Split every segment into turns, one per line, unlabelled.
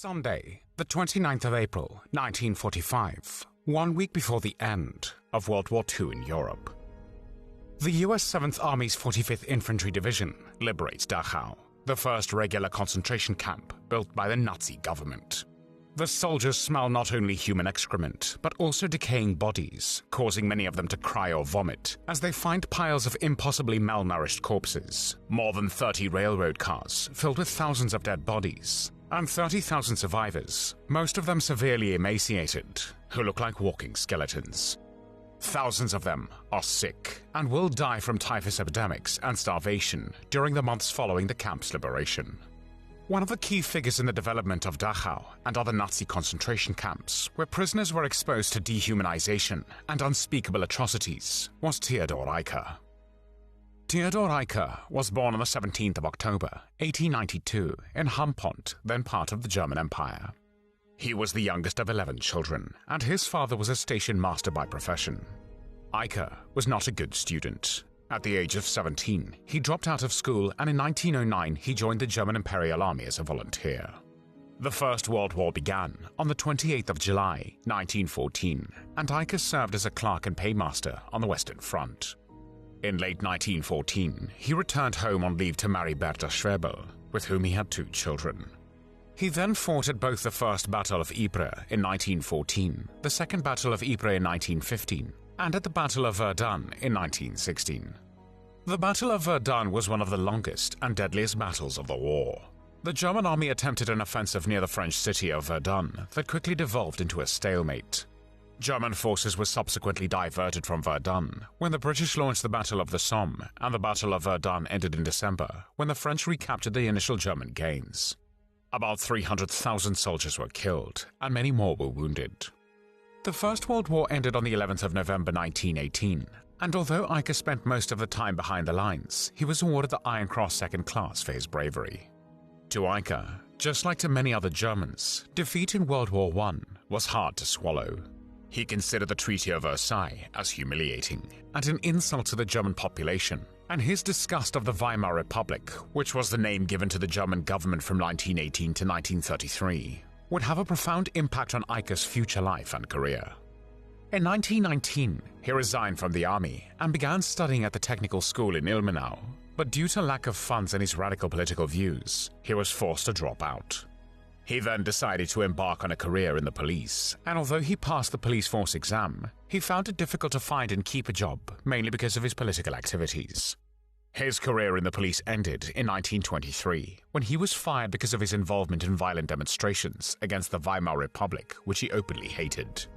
Sunday, the 29th of April, 1945, 1 week before the end of World War II in Europe. The US 7th Army's 45th Infantry Division liberates Dachau, the first regular concentration camp built by the Nazi government. The soldiers smell not only human excrement, but also decaying bodies, causing many of them to cry or vomit as they find piles of impossibly malnourished corpses, more than 30 railroad cars filled with thousands of dead bodies, and 30,000 survivors, most of them severely emaciated, who look like walking skeletons. Thousands of them are sick and will die from typhus epidemics and starvation during the months following the camp's liberation. One of the key figures in the development of Dachau and other Nazi concentration camps, where prisoners were exposed to dehumanization and unspeakable atrocities, was Theodor Eicke. Theodor Eicke was born on the 17th of October, 1892, in Hampont, then part of the German Empire. He was the youngest of 11 children, and his father was a station master by profession. Eicke was not a good student. At the age of 17, he dropped out of school, and in 1909 he joined the German Imperial Army as a volunteer. The First World War began on the 28th of July, 1914, and Eicke served as a clerk and paymaster on the Western Front. In late 1914, he returned home on leave to marry Bertha Schwebel, with whom he had 2 children. He then fought at both the First Battle of Ypres in 1914, the Second Battle of Ypres in 1915, and at the Battle of Verdun in 1916. The Battle of Verdun was one of the longest and deadliest battles of the war. The German army attempted an offensive near the French city of Verdun that quickly devolved into a stalemate. German forces were subsequently diverted from Verdun when the British launched the Battle of the Somme, and the Battle of Verdun ended in December when the French recaptured the initial German gains. About 300,000 soldiers were killed, and many more were wounded. The First World War ended on the 11th of November 1918, and although Eicke spent most of the time behind the lines, he was awarded the Iron Cross Second Class for his bravery. To Eicke, just like to many other Germans, defeat in World War I was hard to swallow. He considered the Treaty of Versailles as humiliating and an insult to the German population, and his disgust of the Weimar Republic, which was the name given to the German government from 1918 to 1933, would have a profound impact on Eicke's future life and career. In 1919, he resigned from the army and began studying at the technical school in Ilmenau, but due to lack of funds and his radical political views, he was forced to drop out. He then decided to embark on a career in the police, and although he passed the police force exam, he found it difficult to find and keep a job, mainly because of his political activities. His career in the police ended in 1923, when he was fired because of his involvement in violent demonstrations against the Weimar Republic, which he openly hated.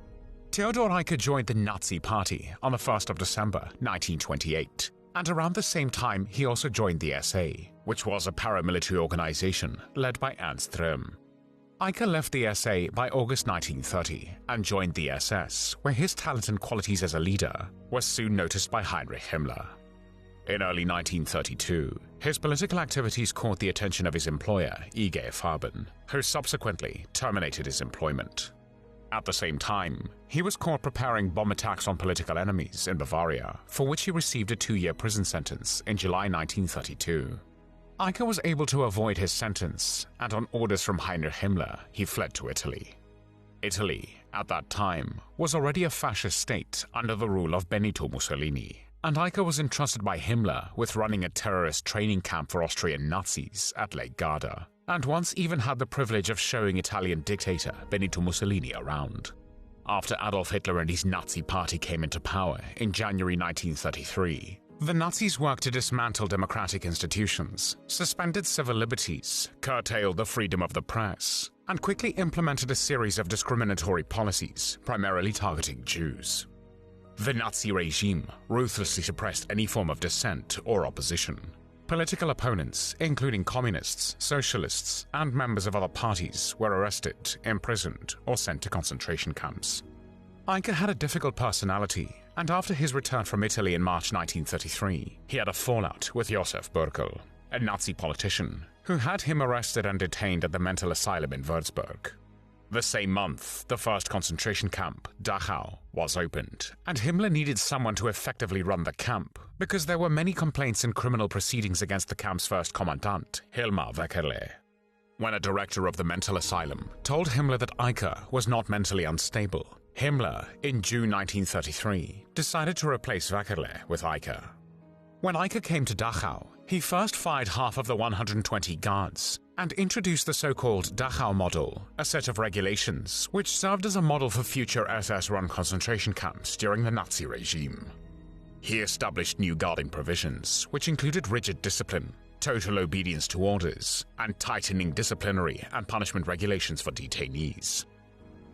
Theodor Eicke joined the Nazi Party on the 1st of December 1928, and around the same time he also joined the SA, which was a paramilitary organization led by Ernst Röhm. Eicke left the SA by August 1930 and joined the SS, where his talent and qualities as a leader were soon noticed by Heinrich Himmler. In early 1932, his political activities caught the attention of his employer, IG Farben, who subsequently terminated his employment. At the same time, he was caught preparing bomb attacks on political enemies in Bavaria, for which he received a 2-year prison sentence in July 1932. Eicke was able to avoid his sentence, and on orders from Heinrich Himmler, he fled to Italy. Italy, at that time, was already a fascist state under the rule of Benito Mussolini, and Eicke was entrusted by Himmler with running a terrorist training camp for Austrian Nazis at Lake Garda, and once even had the privilege of showing Italian dictator Benito Mussolini around. After Adolf Hitler and his Nazi party came into power in January 1933, the Nazis worked to dismantle democratic institutions, suspended civil liberties, curtailed the freedom of the press, and quickly implemented a series of discriminatory policies, primarily targeting Jews. The Nazi regime ruthlessly suppressed any form of dissent or opposition. Political opponents, including communists, socialists, and members of other parties, were arrested, imprisoned, or sent to concentration camps. Eicke had a difficult personality, and after his return from Italy in March 1933, he had a fallout with Josef Bürkel, a Nazi politician, who had him arrested and detained at the mental asylum in Würzburg. The same month, the first concentration camp, Dachau, was opened, and Himmler needed someone to effectively run the camp, because there were many complaints and criminal proceedings against the camp's first commandant, Hilmar Weckerle. When a director of the mental asylum told Himmler that Eicke was not mentally unstable, Himmler, in June 1933, decided to replace Weckerle with Eicke. When Eicke came to Dachau, he first fired half of the 120 guards and introduced the so-called Dachau model, a set of regulations which served as a model for future SS-run concentration camps during the Nazi regime. He established new guarding provisions, which included rigid discipline, total obedience to orders, and tightening disciplinary and punishment regulations for detainees.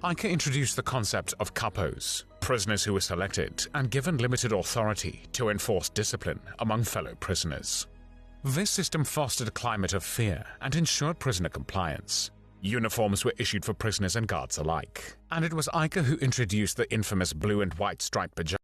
Eicke introduced the concept of kapos, prisoners who were selected and given limited authority to enforce discipline among fellow prisoners. This system fostered a climate of fear and ensured prisoner compliance. Uniforms were issued for prisoners and guards alike, and it was Eicke who introduced the infamous blue and white striped pajamas